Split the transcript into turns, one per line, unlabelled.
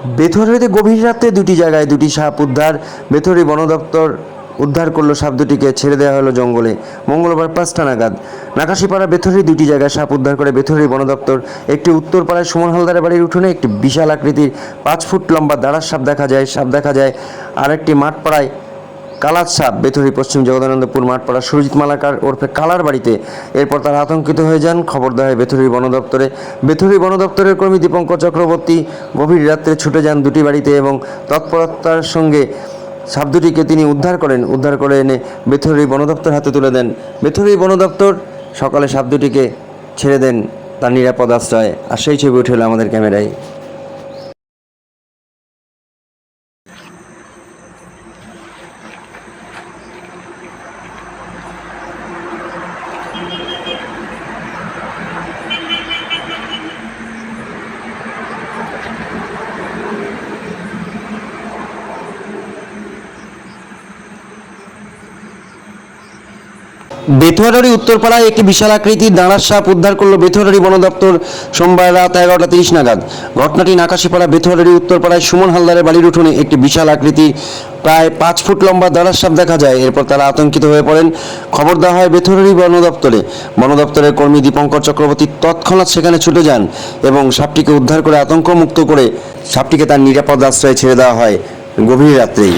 বেথুয়ারিতে গভীর রাতে দুটি জায়গায় দুটি সাপ উদ্ধার। বেথুয়ারি বন দপ্তর উদ্ধার করলো সাপ দুটিকে, ছেড়ে দেওয়া হলো জঙ্গলে। মঙ্গলবার 5টা নাগাদ নাকাশিপাড়া বেথুয়ারি দুটি জায়গায় সাপ উদ্ধার করে বেথুয়ারি বন দপ্তর। একটি উত্তরপাড়ায় সুমন হালদারের বাড়ির উঠোনে একটি বিশাল আকৃতির 5 ফুট লম্বা দাঁড়ার সাপ দেখা যায়। আর একটি মাঠপাড়ায় কালার সাপ বেথুয়ারি পশ্চিম জগদানন্দপুর মাঠপাড়া সুরজিৎ মালাকার ওরফে কালার বাড়িতে। এরপর তারা আতঙ্কিত হয়ে যান, খবর দেওয়া হয় বেথুয়ারি বন দপ্তরে। বেথুয়ারি বন দপ্তরের কর্মী দীপঙ্কর চক্রবর্তী গভীর রাত্রে ছুটে যান দুটি বাড়িতে এবং তৎপরতার সঙ্গে সাপ দুটিকে তিনি উদ্ধার করে এনে বেথুয়ারি বন দপ্তর হাতে তুলে দেন। বেথুয়ারি বন দপ্তর সকালে সাপ দুটিকে ছেড়ে দেন তার নিরাপদ আশ্রয়ে। আর সেই ছবি উঠে এলো আমাদের ক্যামেরায়। বেথুয়ারি উত্তরপাড়ায় একটি বিশাল আকৃতির দাঁড়ার সাপ উদ্ধার করলো বেথুয়ারি বন দপ্তর সোমবার রাত 11:30 নাগাদ। ঘটনাটি নাকাশিপাড়া বেথুয়ারি উত্তরপাড়ায় সুমন হালদারের বাড়ির উঠোনে একটি বিশাল আকৃতির প্রায় 5 ফুট লম্বা দাঁড়ার সাপ দেখা যায়। এরপর তারা আতঙ্কিত হয়ে পড়েন, খবর দেওয়া হয় বেথুয়ারি বন দপ্তরে। বন দপ্তরের কর্মী দীপঙ্কর চক্রবর্তী তৎক্ষণাৎ সেখানে ছুটে যান এবং সাপটিকে উদ্ধার করে আতঙ্কমুক্ত করে সাপটিকে তার নিরাপদ আশ্রয়ে ছেড়ে দেওয়া হয় গভীর রাত্রেই।